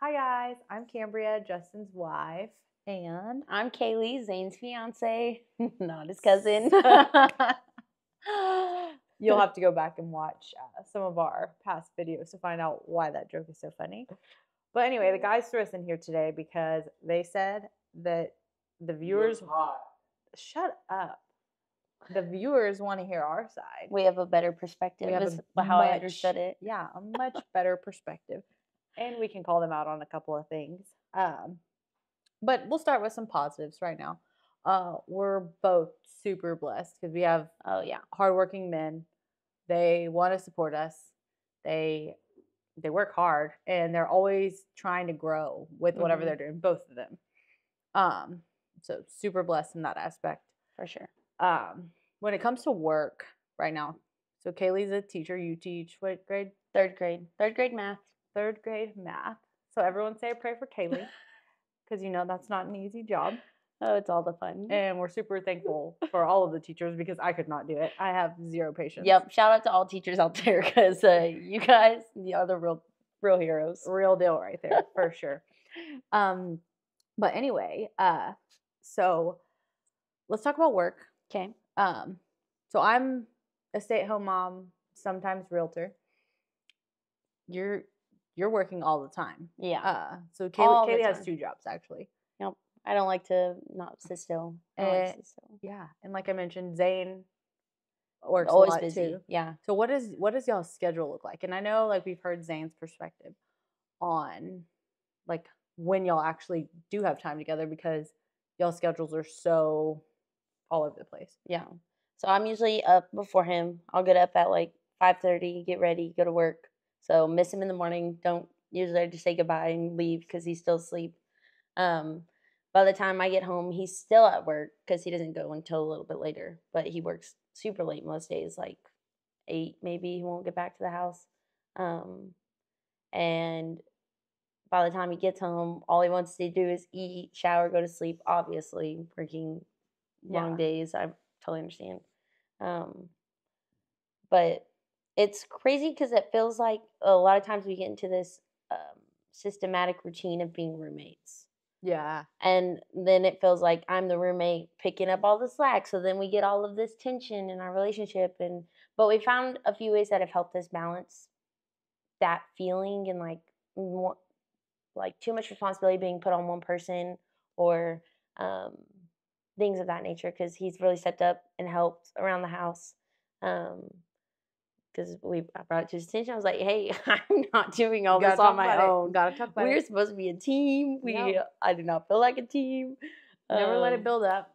Hi guys, I'm Cambria, Justin's wife, and I'm Kaylee, Zayne's fiance, not his cousin. you'll have to go back and watch some of our past videos to find out why that joke is so funny. But anyway, the guys threw us in here today because they said that the viewers shut up. The viewers want to hear our side. We have a better perspective. We have is how I understood it. Yeah, a much better perspective. And we can call them out on a couple of things. But we'll start with some positives right now. We're both super blessed because we have hardworking men. They want to support us. They work hard and they're always trying to grow with whatever they're doing, both of them. So super blessed in that aspect. For sure. When it comes to work right now, so Kaylee's a teacher. You teach what grade? Third grade. Third grade math. Third grade math. So everyone say a prayer for Kaylee because you know that's not an easy job. Oh, it's all the fun. And we're super thankful for all of the teachers because I could not do it. I have zero patience. Yep. Shout out to all teachers out there because you guys are the real heroes. Real deal right there for sure. But anyway, so let's talk about work. Okay. So I'm a stay-at-home mom, sometimes realtor. You're working all the time. Yeah. So Kaylee has two jobs actually. Yep. I don't like to not sit still. Yeah, and like I mentioned, Zayne works always a lot busy. too. Yeah. So what does y'all's schedule look like? And I know like we've heard Zayne's perspective on like when y'all actually do have time together because y'all's schedules are so all over the place. Yeah. So I'm usually up before him. I'll get up at like 5:30, get ready, go to work. So miss him in the morning. Don't usually just say goodbye and leave because he's still asleep. By the time I get home, he's still at work because he doesn't go until a little bit later. But he works super late most days, like 8 maybe. He won't get back to the house. And by the time he gets home, all he wants to do is eat, shower, go to sleep. Obviously, working long days, I totally understand. But it's crazy because it feels like a lot of times we get into this systematic routine of being roommates. Yeah. And then it feels like I'm the roommate picking up all the slack. So then we get all of this tension in our relationship. But we found a few ways that have helped us balance that feeling and like more, like too much responsibility being put on one person or things of that nature because he's really stepped up and helped around the house. Because I brought it to his attention. I was like, hey, I'm not doing all this on my own. Gotta talk about it. We're supposed to be a team. I do not feel like a team. Never let it build up.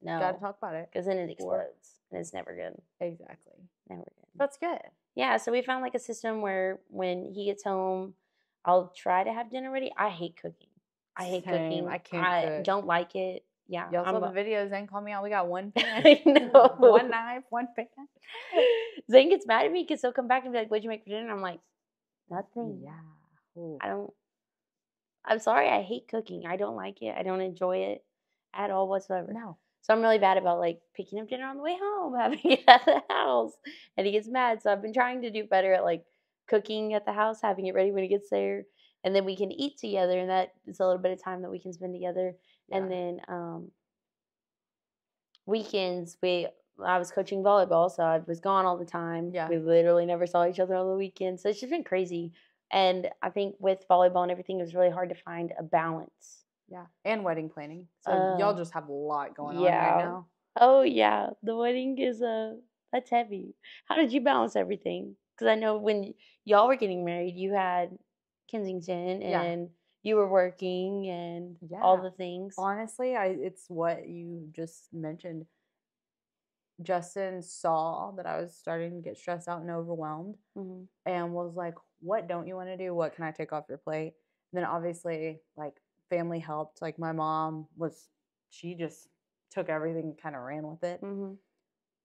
No. Gotta talk about it. Because then it explodes. And it's never good. Exactly. Never good. That's good. Yeah, so we found like a system where when he gets home, I'll try to have dinner ready. I hate cooking. I hate cooking. I can't I don't like it. Yeah. Y'all saw the videos and call me out. We got one pan. I know. One knife, one pan. Zayne gets mad at me because he'll come back and be like, what'd you make for dinner? I'm like, nothing. Yeah. Ooh. I'm sorry. I hate cooking. I don't like it. I don't enjoy it at all whatsoever. No. So I'm really bad about like picking up dinner on the way home, having it at the house. And he gets mad. So I've been trying to do better at like cooking at the house, having it ready when he gets there. And then we can eat together. And that is a little bit of time that we can spend together. Yeah. And then weekends, I was coaching volleyball, so I was gone all the time. Yeah. We literally never saw each other on the weekends. So it's just been crazy. And I think with volleyball and everything, it was really hard to find a balance. Yeah. And wedding planning. So y'all just have a lot going on right now. Oh, yeah. The wedding is that's heavy. How did you balance everything? Because I know when y'all were getting married, you had Kensington and you were working and all the things. Honestly, it's what you just mentioned. Justin saw that I was starting to get stressed out and overwhelmed and was like, what don't you want to do? What can I take off your plate? And then obviously, like, family helped. Like, my mom she just took everything and kind of ran with it.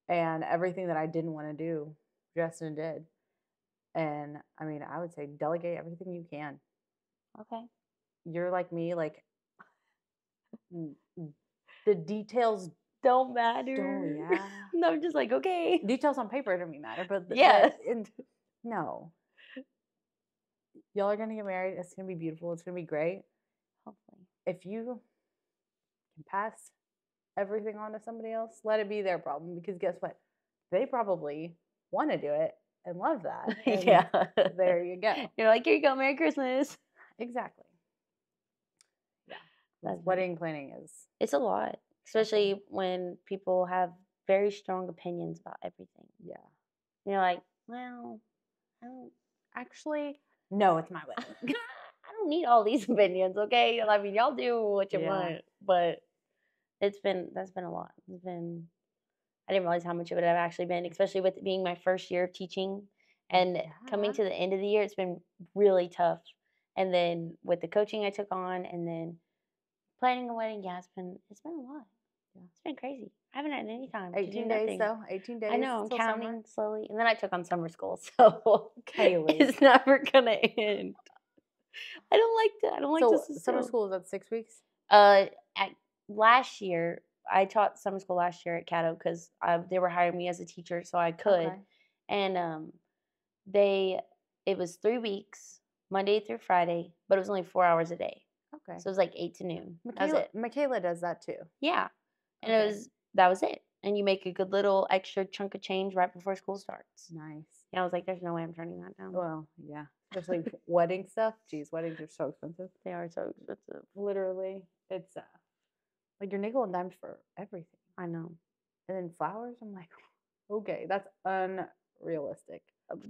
And everything that I didn't want to do, Justin did. And, I mean, I would say delegate everything you can. Okay. You're like me, like, the details don't matter. Oh, yeah. No, I'm just like, okay. Details on paper don't matter, but no. y'all are gonna get married. It's gonna be beautiful. It's gonna be great. Hopefully. If you can pass everything on to somebody else, let it be their problem, because guess what? They probably want to do it and love that. And Yeah. there you go. You're like, here you go, Merry Christmas. Exactly. Yeah. That's Wedding planning is. It's a lot, especially when people have very strong opinions about everything. Yeah. You're like, well, I don't Actually, no, it's my wedding. I don't need all these opinions, okay? I mean, y'all do what you want, but that's been a lot. I didn't realize how much it would have actually been, especially with it being my first year of teaching and coming to the end of the year. It's been really tough, and then with the coaching I took on, and then planning a wedding, it's been a lot. Yeah. It's been crazy. I haven't had any time. 18 days though. 18 days. I know. I'm counting summer. slowly, and then I took on summer school, so Kaylee, it's never gonna end. I don't like that. I don't like so this. Summer school is at 6 weeks. Last year I taught summer school last year at Caddo because they were hiring me as a teacher, so I could. Okay. And it was 3 weeks, Monday through Friday, but it was only 4 hours a day. Okay. So it was like 8 to noon. Michaela does that too. Yeah. And that was it. And you make a good little extra chunk of change right before school starts. Nice. Yeah, I was like, there's no way I'm turning that down. Well, yeah. Especially wedding stuff. Jeez, weddings are so expensive. They are so expensive. Literally. It's like your nickel and dimes for everything. I know. And then flowers, I'm like, okay, that's unrealistic.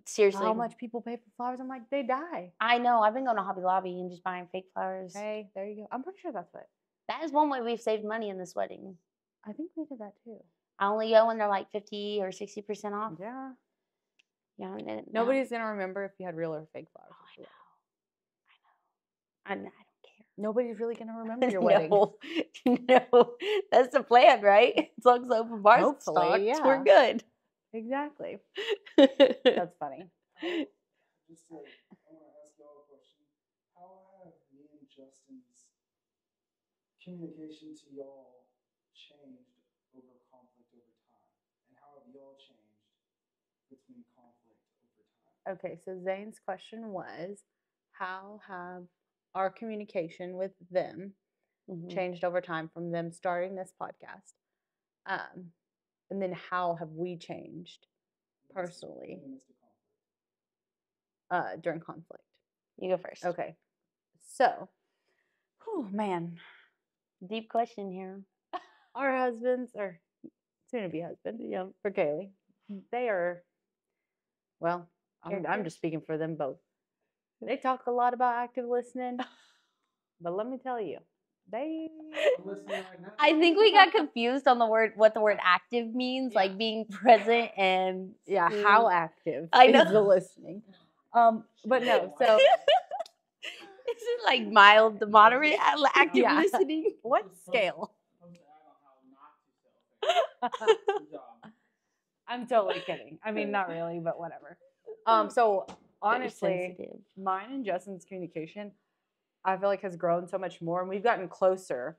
Seriously. How much people pay for flowers? I'm like, they die. I know. I've been going to Hobby Lobby and just buying fake flowers. Hey, there you go. I'm pretty sure that's what. That is one way we've saved money in this wedding. I think we did that too. I only go when they're like 50 or 60% off. Yeah. Yeah. Nobody's going to remember if you had real or fake flowers. Oh, I know. I don't care. Nobody's really going to remember your wedding. No. That's the plan, right? As long as the open bar's stocked, yeah. we're good. Exactly. That's funny. I want to ask y'all a question. How have me and Justin's communication to y'all changed over conflict over time? And how have y'all changed between conflict over time? Okay, so Zayne's question was, how have our communication with them changed over time from them starting this podcast? And then how have we changed personally during conflict? You go first. Okay. So, man. Deep question here. Our husbands, or soon-to-be husband, for Kaylee, they are, well, I'm just speaking for them both. They talk a lot about active listening, but let me tell you, I think we got confused on what the word active means, like being present and how active I know. is the listening. But no, so is it like mild to moderate active listening? What scale? I'm totally kidding. I mean, not really, but whatever. So honestly, mine and Justin's communication, I feel like has grown so much more, and we've gotten closer.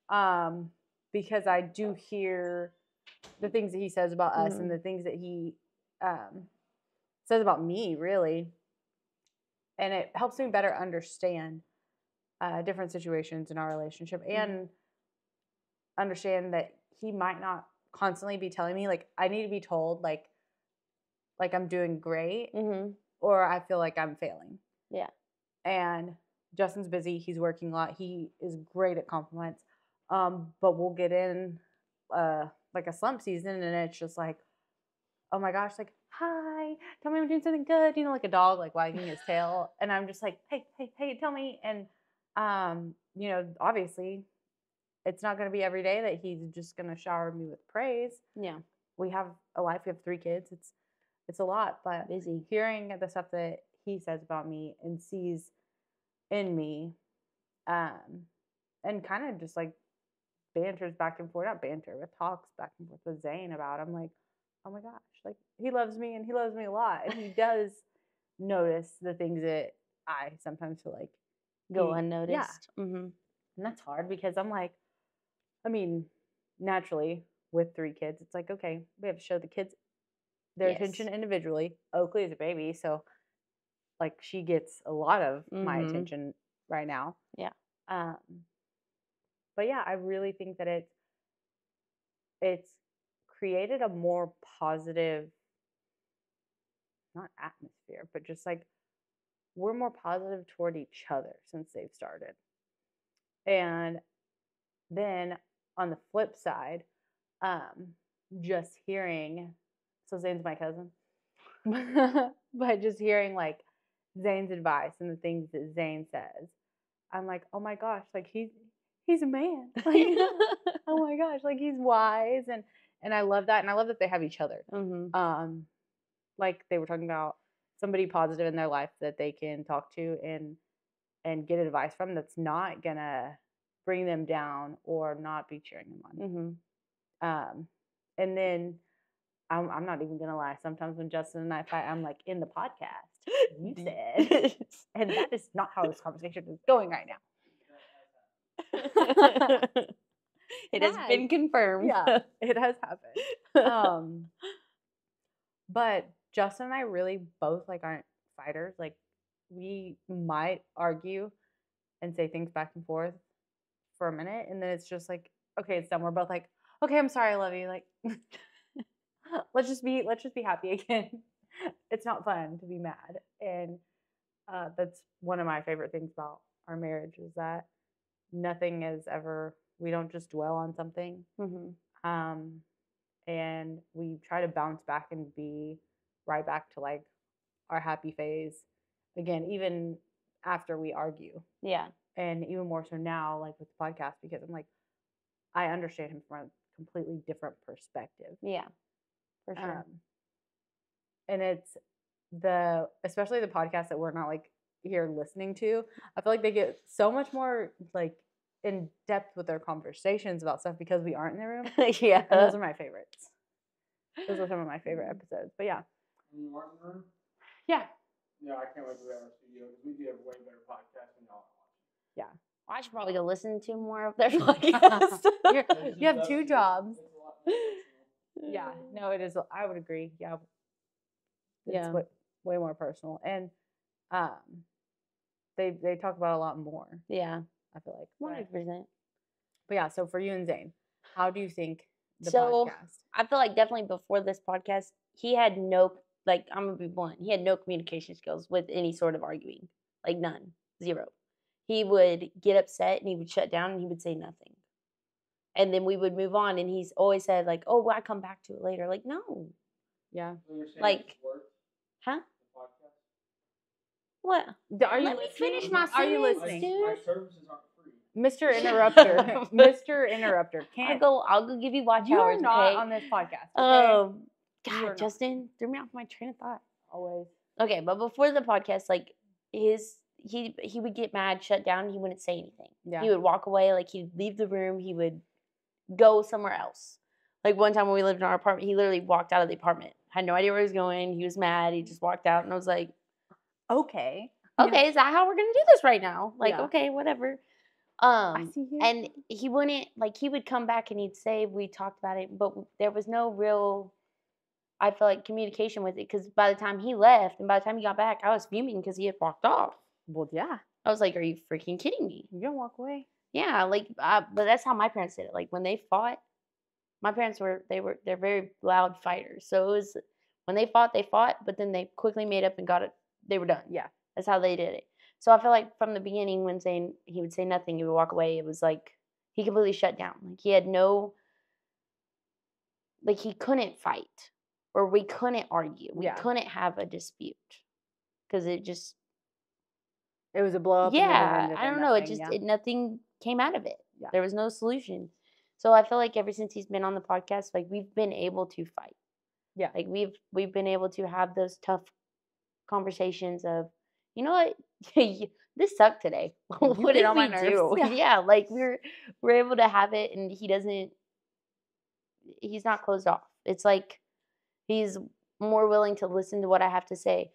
Because I do hear the things that he says about us and the things that he says about me, really. And it helps me better understand different situations in our relationship and understand that he might not constantly be telling me, like, I need to be told, like I'm doing great or I feel like I'm failing. Yeah. And Justin's busy. He's working a lot. He is great at compliments. But we'll get in like a slump season, and it's just like, oh my gosh, like, hi, tell me I'm doing something good. You know, like a dog like wagging his tail. And I'm just like, hey, tell me. And you know, obviously, it's not going to be every day that he's just going to shower me with praise. Yeah, we have a life. We have 3 kids. It's a lot, but busy. Hearing the stuff that he says about me and sees in me, and kind of just like banters back and forth, not banter, but talks back and forth with Zayne about, I'm like, oh my gosh, like he loves me and he loves me a lot. And he does notice the things that I sometimes feel like go unnoticed. Yeah. And that's hard because I'm like, I mean, naturally with 3 kids, it's like, okay, we have to show the kids their attention individually. Oakley is a baby, so like she gets a lot of my attention right now. Yeah. But yeah, I really think that it's created a more positive, not atmosphere, but just like we're more positive toward each other since they've started. And then on the flip side, just hearing, so Zayne's my cousin, but just hearing like Zayne's advice and the things that Zayne says, I'm like, oh my gosh, like he's a man. Like, oh my gosh, like he's wise, and I love that, and I love that they have each other. Like they were talking about somebody positive in their life that they can talk to and get advice from that's not gonna bring them down or not be cheering them on. And then I'm not even gonna lie. Sometimes when Justin and I fight, I'm like, in the podcast, you said, and that is not how this conversation is going right now. It has been confirmed. Yeah, it has happened. But Justin and I really both like aren't fighters. Like we might argue and say things back and forth for a minute, and then it's just like, okay, it's done. We're both like, okay, I'm sorry, I love you. Like let's just be happy again. It's not fun to be mad. And that's one of my favorite things about our marriage is that nothing is ever, we don't just dwell on something. And we try to bounce back and be right back to like our happy phase again, even after we argue. Yeah. And even more so now, like with the podcast, because I'm like, I understand him from a completely different perspective. Yeah, for sure. And it's especially the podcast that we're not like here listening to, I feel like they get so much more like in depth with their conversations about stuff because we aren't in the room. Yeah. And those are my favorites. Those are some of my favorite episodes. But yeah. When you aren't in the room? Yeah. Yeah, I can't wait to have our studio because we do have way better podcasts than y'all are watching. Yeah. I should probably go listen to more of their podcasts. You have two jobs. Yeah. No, it is. I would agree. Yeah. It's way more personal. And they talk about a lot more. Yeah. I feel like 100%. But yeah, so for you and Zayne, how do you think the podcast? I feel like definitely before this podcast, he had no, like, I'm going to be blunt, he had no communication skills with any sort of arguing. Like, none. Zero. He would get upset and he would shut down and he would say nothing. And then we would move on, and he's always said, like, oh, well, I come back to it later. Like, no. Yeah. Like, huh? What? Let me finish my sentence, are you listening? Dude? My services aren't free. Mr. Interrupter. Mr. Interrupter. I'll go give you watch you hours. You are not okay? on this podcast. Okay? God, Justin threw me off my train of thought. Always. Okay, but before the podcast, like he would get mad, shut down, he wouldn't say anything. Yeah. He would walk away, like he'd leave the room, he would go somewhere else. Like one time when we lived in our apartment, he literally walked out of the apartment. Had no idea where he was going. He was mad. He just walked out, and I was like, okay, is that how we're gonna do this right now? Like, okay, whatever. I see you. And he wouldn't, like, he would come back and he'd say, we talked about it, but there was no real, I feel like, communication with it, because by the time he left and by the time he got back, I was fuming because he had walked off. Well, yeah. I was like, are you freaking kidding me? You're gonna walk away. Yeah, like, but that's how my parents did it. Like, when they fought, my parents they're very loud fighters. So it was, when they fought, but then they quickly made up and got it. They were done. Yeah. That's how they did it. So I feel like from the beginning, when he would say nothing, he would walk away. It was like he completely shut down. Like he had no, like he couldn't fight, or we couldn't argue. We couldn't have a dispute because it was a blow up. Yeah, I don't know. Nothing came out of it. Yeah. There was no solution. So I feel like ever since he's been on the podcast, like we've been able to fight. Yeah, like we've been able to have those tough conversations of, you know what, this sucked today. What did we do? Yeah, like we're able to have it, and he's not closed off. It's like he's more willing to listen to what I have to say.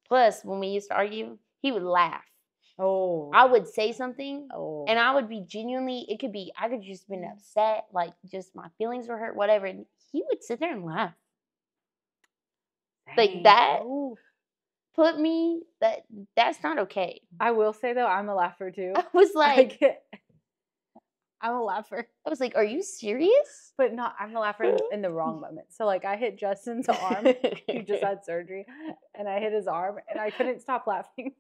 Plus, when we used to argue, he would laugh. Oh. I would say something, and I would be genuinely, I could just been upset, like just my feelings were hurt, whatever, and he would sit there and laugh. Dang. Like that. Ooh. put me, that's not okay. I will say though, I'm a laugher too. I was like, I'm a laugher. I was like, are you serious? But not, I'm a laugher in the wrong moment. So like I hit Justin's arm. He just had surgery. And I hit his arm and I couldn't stop laughing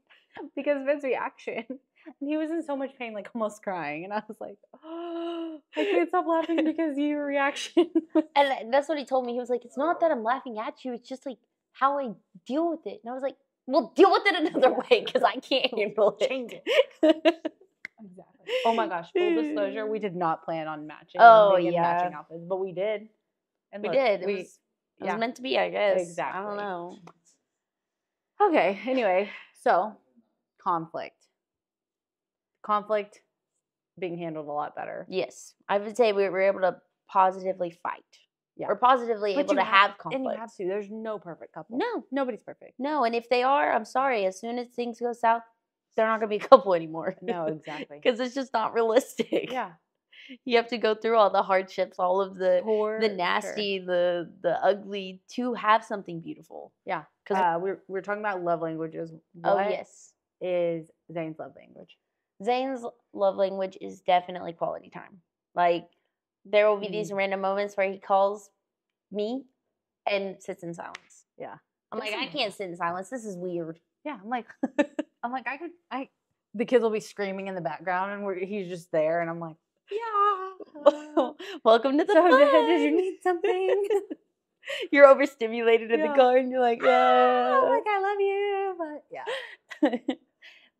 because of his reaction. And he was in so much pain, like almost crying. And I was like, oh, I can't stop laughing because of your reaction. And that's what he told me. He was like, it's not that I'm laughing at you. It's just like how I deal with it. And I was like, well, deal with it another way because I can't handle it. Change it. Exactly. Oh my gosh, full disclosure, we did not plan on matching. Being in matching outfits, but we did. And we did. It was meant to be, I guess. Exactly. I don't know. Okay, anyway, so conflict being handled a lot better. Yes. I would say we were able to positively fight. Yeah. We're positively able to have conflict. And you have to. There's no perfect couple. No. Nobody's perfect. No, and if they are, I'm sorry. As soon as things go south, they're not going to be a couple anymore. No, exactly. Because it's just not realistic. Yeah. You have to go through all the hardships, all of the nasty, sure. the ugly to have something beautiful. Yeah. Because we're talking about love languages. What is Zayne's love language? Zayne's love language is definitely quality time. Like, there will be these random moments where he calls me and sits in silence. Yeah. I'm like, I can't sit in silence. This is weird. Yeah. I'm like, the kids will be screaming in the background and he's just there. And I'm like, yeah. Welcome to the fun. Did you need something? You're overstimulated in the car and you're like, yeah. I'm like, I love you. But yeah.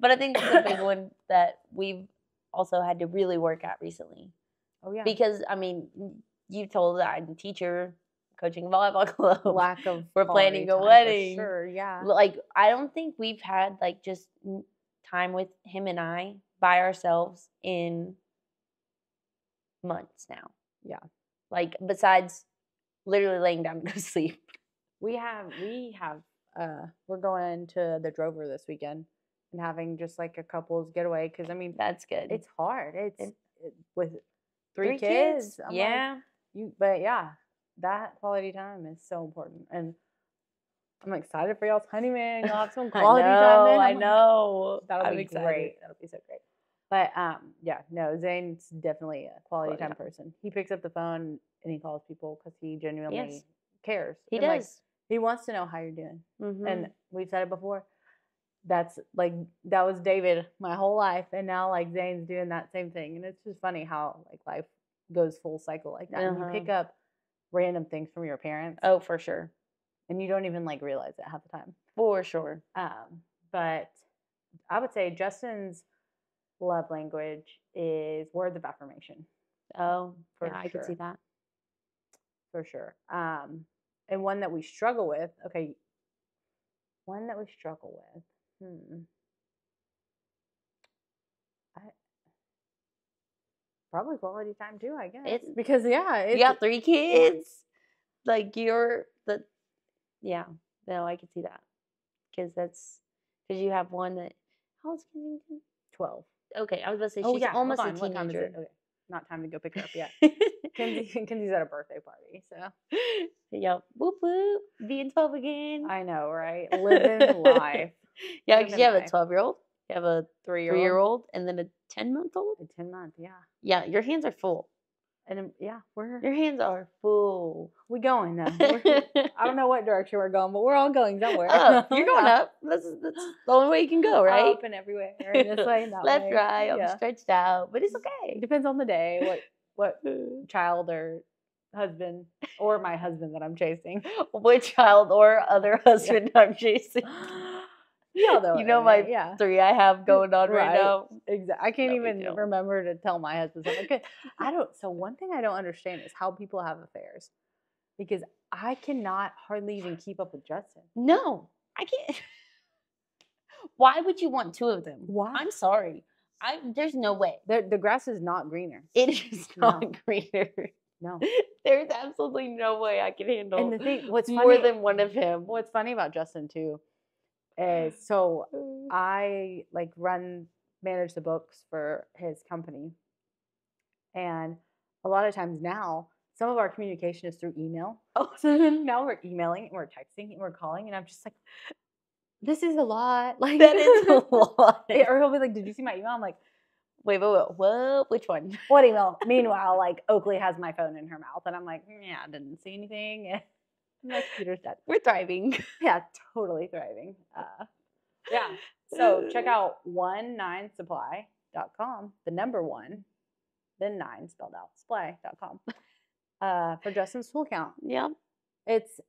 But I think that's a big one that we've also had to really work at recently. Oh, yeah. Because, I mean, you told that I'm a teacher, coaching a volleyball club. Lack of we're planning a wedding. Sure, yeah. Like, I don't think we've had, like, just time with him and I by ourselves in months now. Yeah. Like, besides literally laying down to go to sleep. We're going to the Drover this weekend and having just like a couple's getaway because I mean that's good. It's hard. It's with three kids. Yeah. But yeah, that quality time is so important, and I'm excited for y'all's honeymoon. Y'all have some quality time. I know. That'll be great. That'll be so great. But yeah, no, Zayne's definitely a quality time person. He picks up the phone and he calls people because he genuinely cares. He and, does. Like, he wants to know how you're doing. Mm-hmm. And we've said it before. That was David my whole life, and now like Zayne's doing that same thing, and it's just funny how like life goes full cycle like that. And you pick up random things from your parents. Oh, for sure. And you don't even like realize it half the time. For sure. But I would say Justin's love language is words of affirmation. Oh, yeah, I could see that. For sure. And one that we struggle with. Okay. One that we struggle with. Probably quality time too, I guess. It's because you got 3 kids. Like no, I can see that. Because you have one that, how old's Kensington? 12. Okay, I was about to say she's almost a teenager. What time is it? Okay. Not time to go pick her up yet. Kenzie's at a birthday party, so. Yep. Whoop whoop. Being 12 again. I know, right? Living life. Yeah, because you have a 12-year-old, you have a 3-year-old, and then a 10-month-old. A 10-month, yeah. Yeah, your hands are full. And your hands are full. We going now. I don't know what direction we're going, but we're all going somewhere. Up. You're going up. That's the only way you can go, right? Up and everywhere. This way and that Left, way. right. I'm stretched out, but it's okay. It depends on the day. What child or husband or my husband that I'm chasing. What child or other husband I'm chasing. Yeah, though. You know my 3 I have going on right now. Exactly. I can't even remember to tell my husband something. So one thing I don't understand is how people have affairs, because I cannot hardly even keep up with Justin. No, I can't. Why would you want 2 of them? Why? I'm sorry. There's no way. The grass is not greener. It is not greener. No. There's absolutely no way I can handle and the thing, more than one of him. What's funny about Justin too is, so I manage the books for his company, and a lot of times now some of our communication is through email. Oh, so then now we're emailing and we're texting and we're calling, and I'm just like, this is a lot. Like That is a lot. Or he'll be like, did you see my email? I'm like, Wait, what? Which one? what email? Meanwhile, like Oakley has my phone in her mouth, and I'm like, yeah, I didn't see anything. My computer's dead. We're thriving. Yeah, totally thriving. Yeah. So check out 19supply.com, the number 1, then 9 spelled out, supply.com. For Justin's school count. Yep. It's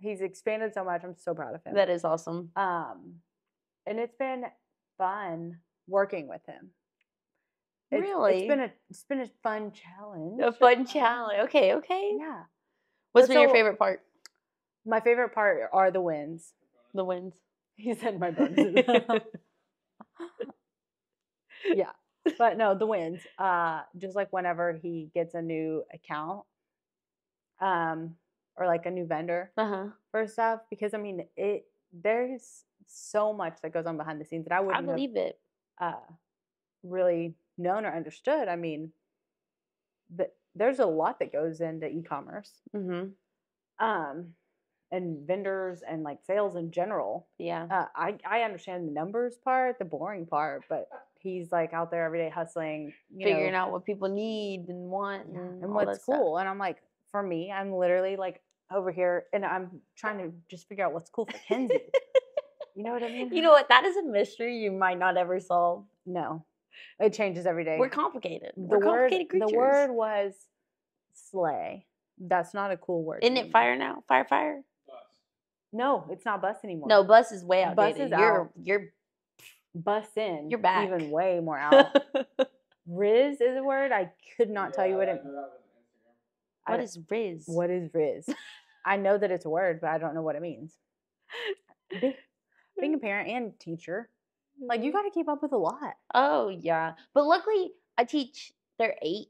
he's expanded so much. I'm so proud of him. That is awesome. And it's been fun working with him. Really? It's been a fun challenge. A fun challenge. Okay. Yeah. What's been your favorite part? My favorite part are the wins. The wins. He said my bonuses. Yeah. But no, the wins. Just like whenever he gets a new account, or like a new vendor for stuff, because I mean, there's so much that goes on behind the scenes that I wouldn't believe it. Really known or understood. I mean, there's a lot that goes into e-commerce, and vendors and like sales in general. Yeah. I understand the numbers part, the boring part, but he's like out there every day hustling, figuring out what people need and want and what's cool. And I'm like, for me, I'm literally like over here and I'm trying to just figure out what's cool for Kenzie. You know what I mean? You know what? That is a mystery you might not ever solve. No. It changes every day. We're complicated. We're complicated creatures. The word was slay. That's not a cool word. Isn't it fire now? Fire? Bus. No, it's not bus anymore. No, bus is way outdated. Bus is out. You're bus in. You're back. Even way more out. Riz is a word. I could not tell you what it. What is Riz? What is Riz? I know that it's a word, but I don't know what it means. Being a parent and teacher, like you got to keep up with a lot. Oh yeah, but luckily I teach. They're 8.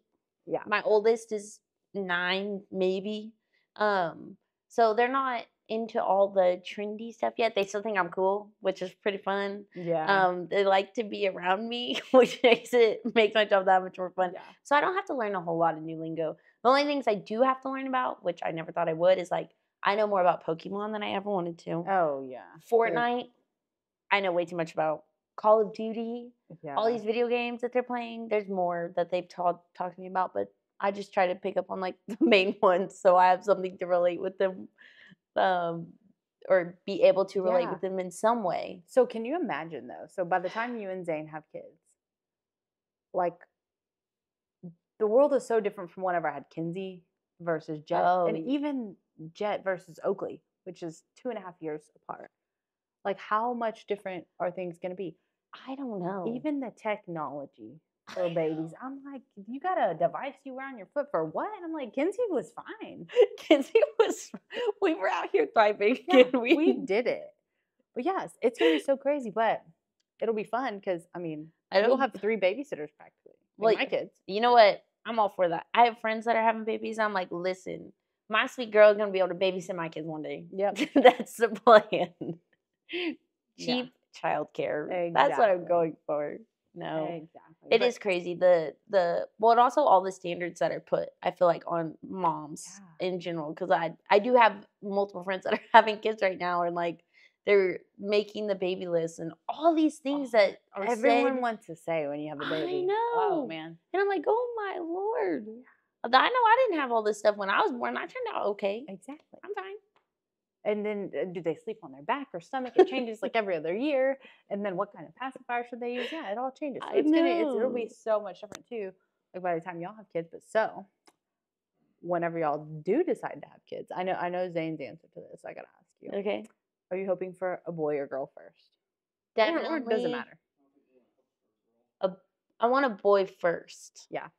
Yeah, my oldest is 9, maybe. So they're not into all the trendy stuff yet. They still think I'm cool, which is pretty fun. Yeah. They like to be around me, which makes my job that much more fun. Yeah. So I don't have to learn a whole lot of new lingo. The only things I do have to learn about, which I never thought I would, is like I know more about Pokemon than I ever wanted to. Oh yeah. Fortnite, I know way too much about. Call of Duty, yeah. All these video games that they're playing. There's more that they've talked to me about, but I just try to pick up on like the main ones so I have something to relate with them, or be able to relate with them in some way. So can you imagine though? So by the time you and Zayne have kids, like the world is so different from whenever I had Kinsey versus Jet, and even Jet versus Oakley, which is 2.5 years apart. Like how much different are things going to be? I don't know. Even the technology for babies. I'm like, you got a device you wear on your foot for what? I'm like, Kinsey was fine. We were out here thriving. Yeah, we did it. But yes, it's going to be so crazy, but it'll be fun because, I mean, we'll have 3 babysitters practically. Like my kids. You know what? I'm all for that. I have friends that are having babies. I'm like, listen, my sweet girl is going to be able to babysit my kids one day. Yep. That's the plan. Cheap childcare. Exactly. That's what I'm going for. No, exactly. It is crazy. And also all the standards that are put, I feel like, on moms in general. Because I do have multiple friends that are having kids right now, and like they're making the baby list and all these things that are everyone wants to say when you have a baby. I know. Oh man. And I'm like, oh my Lord. I know I didn't have all this stuff when I was born. I turned out okay. Exactly. I'm fine. And then do they sleep on their back or stomach? It changes like every other year. And then what kind of pacifier should they use? Yeah, it all changes. So it'll be so much different too. Like by the time y'all have kids. But so whenever y'all do decide to have kids, I know Zayne's answer to this. I gotta ask you. Okay. Are you hoping for a boy or girl first? Definitely. Or it doesn't matter. I want a boy first. Yeah.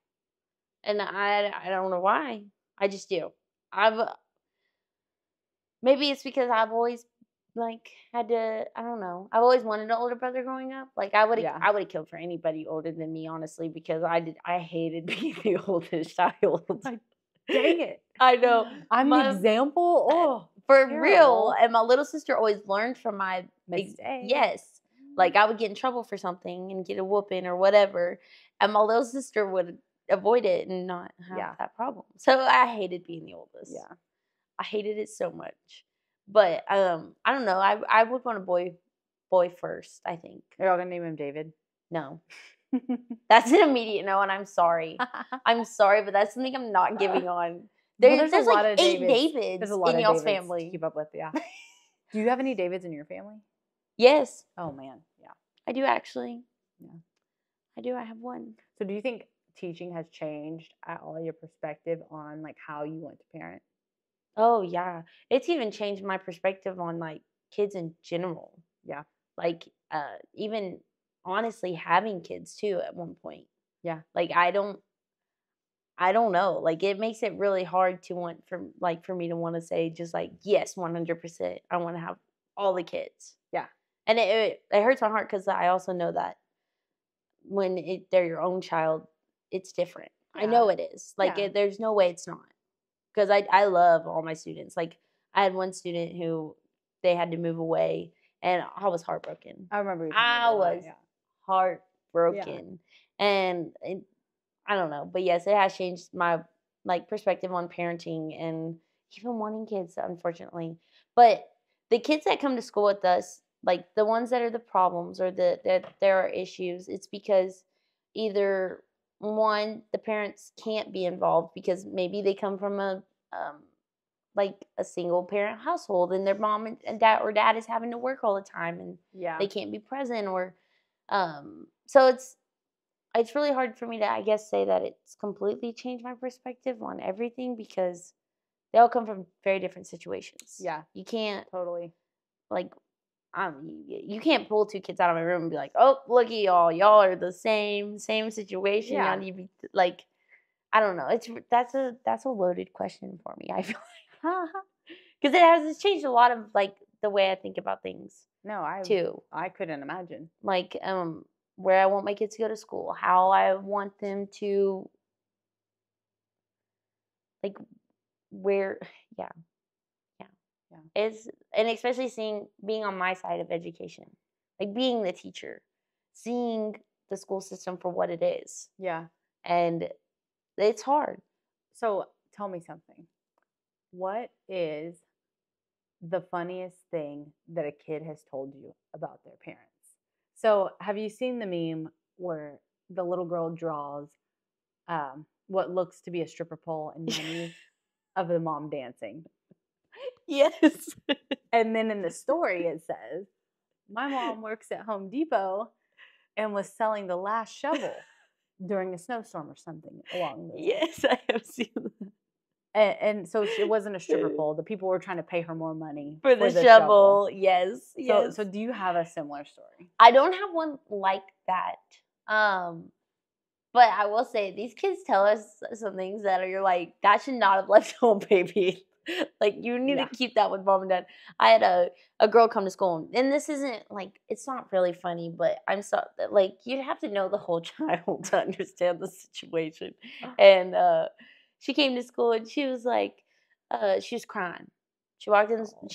And I don't know why. I just do. Maybe it's because I've always like had to. I don't know. I've always wanted an older brother growing up. Like I would have killed for anybody older than me, honestly, because I hated being the oldest child. Like, dang it! I know. I'm the example. Oh, for real. And my little sister always learned from my mistakes. Yes. Like I would get in trouble for something and get a whooping or whatever, and my little sister would avoid it and not have that problem. So I hated being the oldest. Yeah. I hated it so much. But I don't know. I would want a boy first, I think. You're all gonna name him David? No. That's an immediate no, and I'm sorry. I'm sorry, but that's something I'm not giving on. There's a lot like of 8 Davids There's a lot in of y'all's Davids family. to keep up with, yeah. Do you have any Davids in your family? Yes. Oh man, yeah. I do actually. Yeah. I do. I have one. So do you think teaching has changed at all your perspective on like how you want to parent? Oh yeah. It's even changed my perspective on like kids in general. Yeah. Like even honestly having kids too at one point. Yeah. Like I don't know. Like it makes it really hard to want for me to want to say just like yes, 100%. I want to have all the kids. Yeah. And it hurts my heart because I also know that when they're your own child, it's different. Yeah. I know it is. Like Yeah. there's no way it's not. Because I love all my students. Like I had one student who they had to move away, and I was heartbroken. I remember you. I was heartbroken, and I don't know, but yes, it has changed my like perspective on parenting and even wanting kids, unfortunately. But the kids that come to school with us, like the ones that are the problems or that there are issues, it's because either one, the parents can't be involved because maybe they come from a like a single parent household and their mom and dad is having to work all the time and they can't be present or so it's really hard for me to, I guess, say that it's completely changed my perspective on everything because they all come from very different situations. Yeah. You can't totally like you can't pull 2 kids out of my room and be like, oh, look at y'all. Y'all are the same situation. Yeah. Y'all need to be like, I don't know. That's a loaded question for me. I feel like because it's changed a lot of like the way I think about things. No, I couldn't imagine. Like where I want my kids to go to school, how I want them to like where yeah. It's and especially being on my side of education. Like being the teacher, seeing the school system for what it is. Yeah. And it's hard. So tell me something. What is the funniest thing that a kid has told you about their parents? So have you seen the meme where the little girl draws what looks to be a stripper pole and money of the mom dancing? Yes. And then in the story it says, my mom works at Home Depot and was selling the last shovel during a snowstorm or something along those lines. Yes, I have seen that. And so it wasn't a stripper pole. The people were trying to pay her more money for the shovel. Yes. So do you have a similar story? I don't have one like that. But I will say these kids tell us some things that you're like, that should not have left home, baby. Like you need to keep that with mom and dad. I had a girl come to school, and this isn't like it's not really funny, but I'm so like you'd have to know the whole child to understand the situation. And she came to school and she was like, she was crying. She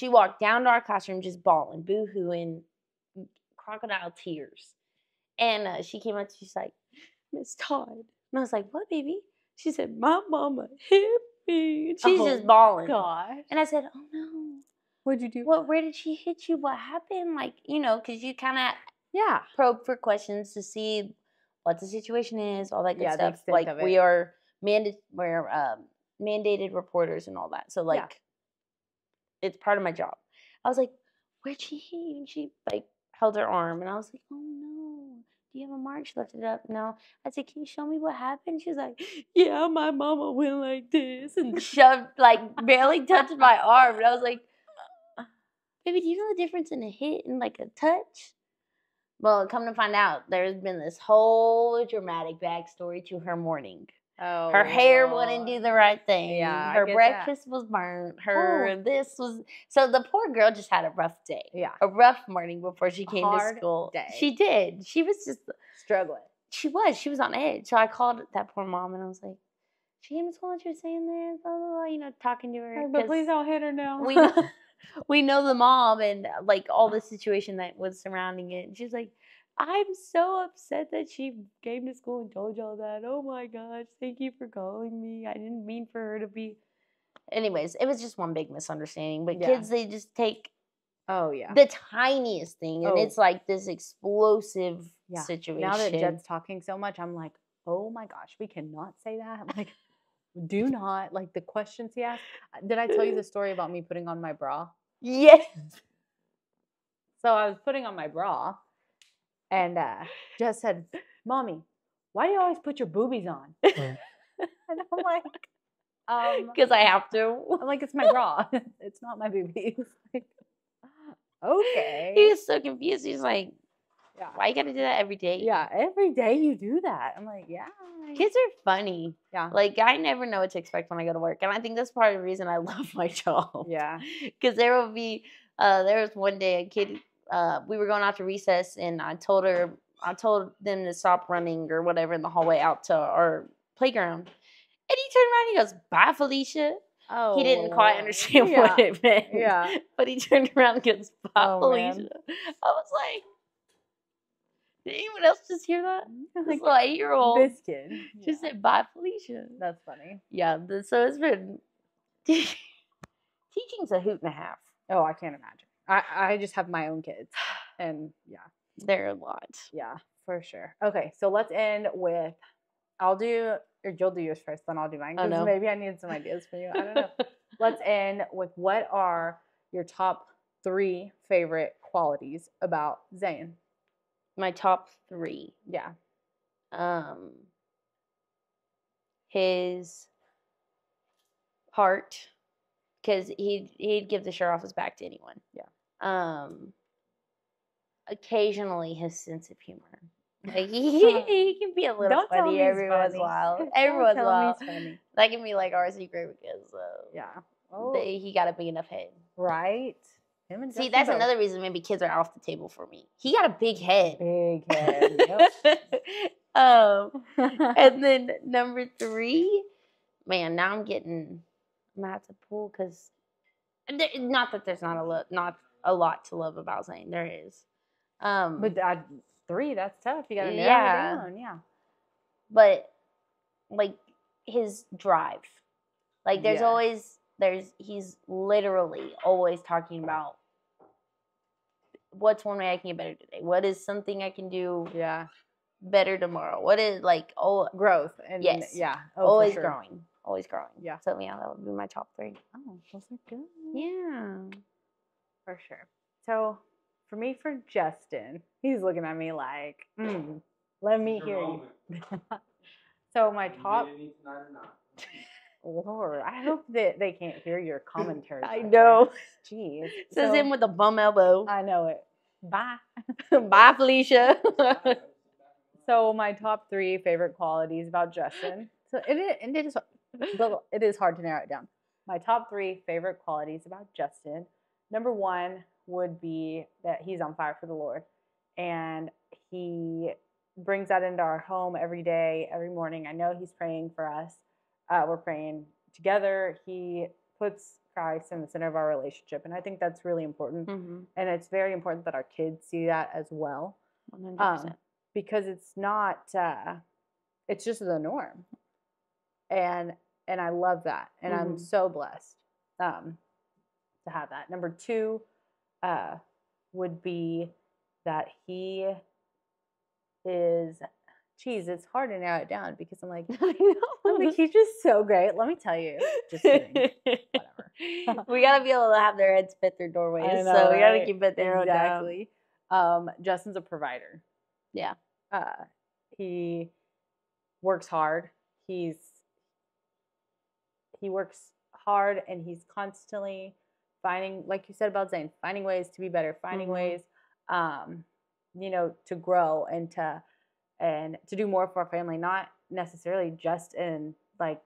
walked down to our classroom just bawling, boo-hooing, crocodile tears. And she came up to she's like, Miss Todd. And I was like, what, baby? She said, my mama hit me. She's just bawling. God. And I said, oh no. What'd you do? Where did she hit you? What happened? Like, because you kind of probe for questions to see what the situation is, all that good stuff. Like we're mandated reporters and all that. So like it's part of my job. I was like, where'd she hit you? And she like held her arm and I was like, oh no. Do you have a mark? She lifted it up. No. I said, can you show me what happened? She was like, yeah, my mama went like this and shoved, like barely touched my arm. And I was like, baby, do you know the difference in a hit and like a touch? Well, come to find out, there's been this whole dramatic backstory to her morning. Oh, her hair wouldn't do the right thing. Yeah, her breakfast was burnt. This was so the poor girl just had a rough day. Yeah, a rough morning before she came to school. Day. She did. She was just struggling. She was on edge. So I called that poor mom and I was like, "She came to school and she was saying this, blah blah blah," talking to her. But please don't hit her now. We know the mom and like all the situation that was surrounding it. And she's like, I'm so upset that she came to school and told y'all that. Oh my gosh, thank you for calling me. I didn't mean for her to be. Anyways, it was just one big misunderstanding. But Yeah. kids, they just take Oh yeah. the tiniest thing, and it's like this explosive situation. Now that Jet's talking so much, I'm like, oh my gosh, we cannot say that. Like, do not, like, the questions he asked. Did I tell you the story about me putting on my bra? Yes. So I was putting on my bra, and Jet said, "Mommy, why do you always put your boobies on?" And I'm like, because I have to. I'm like, it's my bra. It's not my boobies. Like, okay. He was so confused. He's like, Yeah. why you gotta do that every day? Yeah, every day you do that. I'm like, yeah. Kids are funny. Yeah. Like, I never know what to expect when I go to work. And I think that's part of the reason I love my job. Yeah. Because there will be, there was one day a kid, we were going out to recess, and I told them to stop running or whatever in the hallway out to our playground. And he turned around and he goes, "Bye, Felicia." Oh. He didn't quite understand what it meant. Yeah. But he turned around and goes, "Bye, Felicia." Man. I was like, did anyone else just hear that? Like, This little 8-year-old this kid just said, "Bye, Felicia." That's funny. Yeah, so it's been teaching's a hoot and a half. Oh, I can't imagine. I just have my own kids, and yeah, They're a lot. yeah, for sure. Okay, so let's end with, or you'll do yours first, then I'll do mine. Oh, Because no. maybe I need some ideas for you. I don't know. Let's end with, what are your top 3 favorite qualities about Zayne? My top 3. Yeah. His heart, because he'd give the shirt off his back to anyone. Yeah. Occasionally his sense of humor. Like he can be a little Don't tell funny me he's every once in a funny. while. Every once in a Tell him while. he's funny. That can be like our secret because Yeah. Oh. he got a big enough head. Right. Him and See, Justin that's both. another reason maybe kids are off the table for me. He got a big head. Big head. Yep. And then number 3, man, now I'm gonna have to pull because not that there's not a lot to love about Zayne. There is. But 3, that's tough. You gotta narrow it down. Yeah. But like his drive, like Yes. he's literally always talking about what's one way I can get better today. What is something I can do better tomorrow? What is growth and yes, yeah, always for sure. growing, always growing. Yeah. So yeah, that would be my top 3. Oh, those are good. Yeah, For sure. So for me, for Justin, he's looking at me like, let me hear you. So my top. Lord, I hope that they can't hear your commentary. I know. Jeez. Says him with a bum elbow. I know it. Bye. Bye, Felicia. So my top 3 favorite qualities about Justin. So it is hard to narrow it down. My top 3 favorite qualities about Justin. Number 1 would be that he's on fire for the Lord, and he brings that into our home every day, every morning. I know he's praying for us. We're praying together. He puts Christ in the center of our relationship, and I think that's really important. Mm-hmm. And it's very important that our kids see that as well. 100%. Because it's not, it's just the norm. And I love that. And I'm so blessed to have that. Number 2 would be that he is, geez, it's hard to narrow it down because I'm like, I know. I'm like, he's just so great. Let me tell you. Just kidding. Whatever. We gotta be able to have their heads fit through doorways, I know, so we gotta right? keep it there. Exactly. Justin's a provider. Yeah. He works hard. He works hard, and he's constantly finding, like you said about Zayne, finding ways to be better, finding ways, to grow and to do more for our family, not necessarily just in like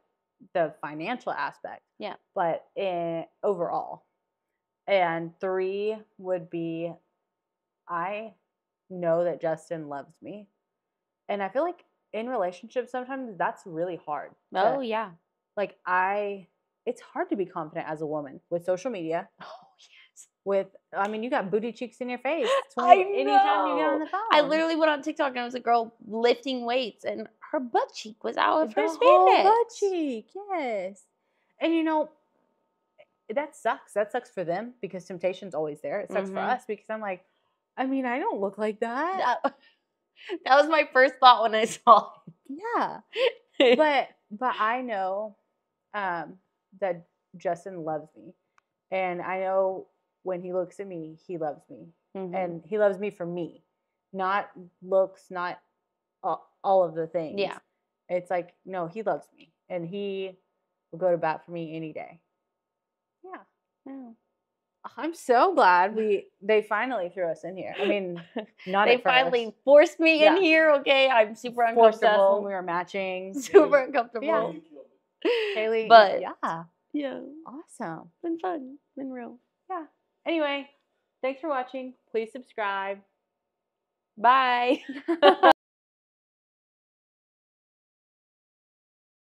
the financial aspect, but in overall. And 3 would be, I know that Justin loves me, and I feel like in relationships sometimes that's really hard. Oh yeah. Like it's hard to be confident as a woman with social media. Oh yes. You got booty cheeks in your face. Anytime you get on the phone. I literally went on TikTok and it was a girl lifting weights and her butt cheek was out of her whole spandex. butt cheek, yes. And that sucks. That sucks for them because temptation's always there. It sucks for us because I'm like, I mean, I don't look like that. That was my first thought when I saw it. Yeah. but I know that Justin loves me. And I know when he looks at me, he loves me. And he loves me for me. Not looks, not all of the things. Yeah. It's like, no, he loves me. And he will go to bat for me any day. Yeah. I'm so glad they finally threw us in here. I mean, not they at first. finally forced me in here. Okay, I'm super uncomfortable. Forced us when we were matching. Super uncomfortable. Yeah. Kaylee, but yeah, awesome. Been fun. Been real. Yeah. Anyway, thanks for watching. Please subscribe. Bye.